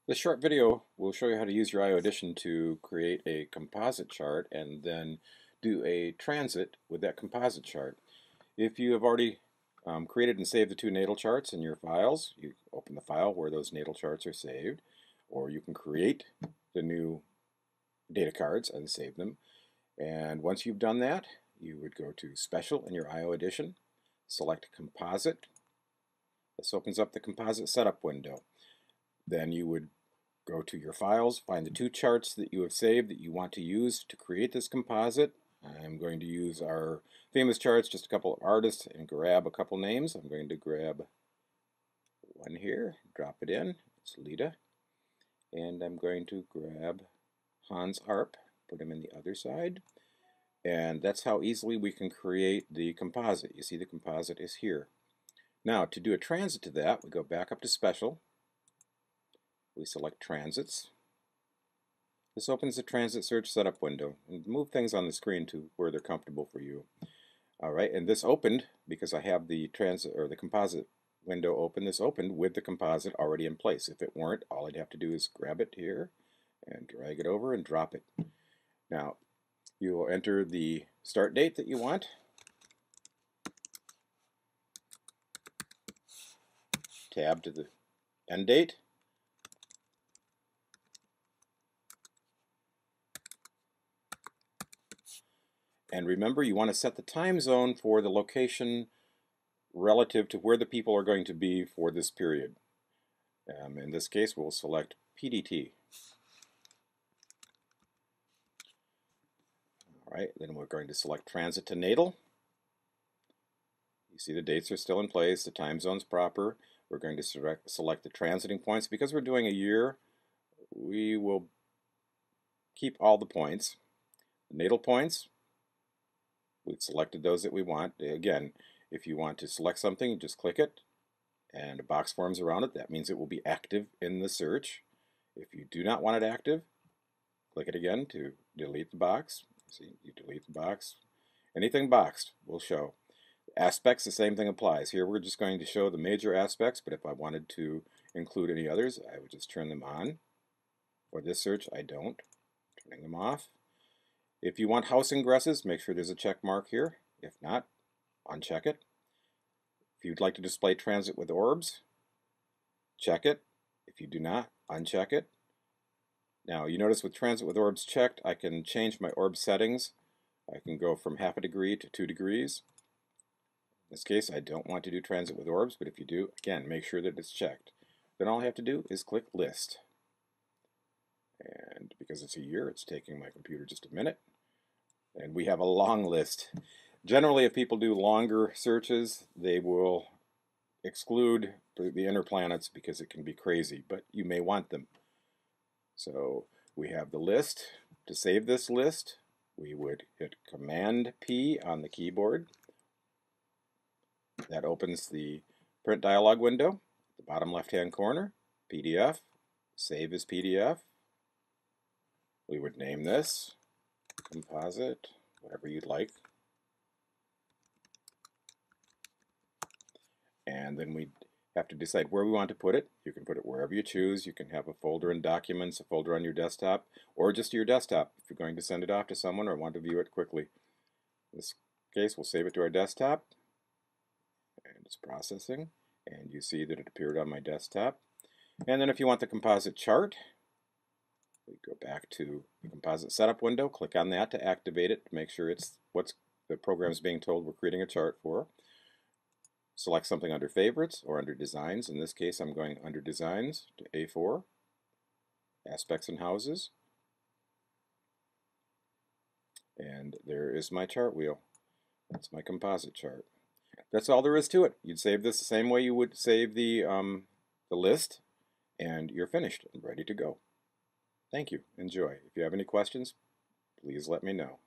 This short video will show you how to use your IO Edition to create a composite chart and then do a transit with that composite chart. If you have already created and saved the two natal charts in your files, you open the file where those natal charts are saved, or you can create the new data cards and save them. And once you've done that, you would go to Special in your IO Edition, select Composite. This opens up the Composite Setup window. Then you would go to your files, find the two charts that you have saved that you want to use to create this composite. I'm going to use our famous charts, just a couple of artists, and grab a couple names. I'm going to grab one here, drop it in. It's Lita. And I'm going to grab Hans Arp, put him in the other side. And that's how easily we can create the composite. You see the composite is here. Now, to do a transit to that, we go back up to Special. We select Transits. This opens the Transit Search Setup window and move things on the screen to where they're comfortable for you. Alright, and this opened because I have the transit or the composite window open. This opened with the composite already in place. If it weren't, all I'd have to do is grab it here and drag it over and drop it. Now, you will enter the start date that you want. Tab to the end date. And remember, you want to set the time zone for the location relative to where the people are going to be for this period. In this case, we'll select PDT. All right, then we're going to select Transit to Natal. You see the dates are still in place, the time zone's proper. We're going to select the transiting points. Because we're doing a year, we will keep all the points. The natal points, we've selected those that we want. Again, if you want to select something, just click it and a box forms around it. That means it will be active in the search. If you do not want it active, click it again to delete the box. See, you delete the box. Anything boxed will show. Aspects, the same thing applies. Here we're just going to show the major aspects, but if I wanted to include any others, I would just turn them on. For this search, I don't. Turning them off. If you want house ingresses, make sure there's a check mark here. If not, uncheck it. If you'd like to display transit with orbs, check it. If you do not, uncheck it. Now, you notice with transit with orbs checked, I can change my orb settings. I can go from 1/2 degree to 2 degrees. In this case, I don't want to do transit with orbs, but if you do, again, make sure that it's checked. Then all I have to do is click List. And because it's a year, it's taking my computer just a minute. And we have a long list. Generally, if people do longer searches, they will exclude the inner planets because it can be crazy, but you may want them. So we have the list. To save this list, we would hit Command P on the keyboard. That opens the print dialog window, at the bottom left-hand corner, PDF, save as PDF. We would name this composite, whatever you'd like. And then we have to decide where we want to put it. You can put it wherever you choose. You can have a folder in Documents, a folder on your desktop, or just your desktop if you're going to send it off to someone or want to view it quickly. In this case, we'll save it to our desktop. And it's processing. And you see that it appeared on my desktop. And then if you want the composite chart, we go back to the composite setup window, click on that to activate it, to make sure it's what's the program's being told we're creating a chart for. Select something under Favorites or under Designs. In this case, I'm going under Designs to A4, Aspects and Houses. And there is my chart wheel. That's my composite chart. That's all there is to it. You'd save this the same way you would save the list, and you're finished and ready to go. Thank you. Enjoy. If you have any questions, please let me know.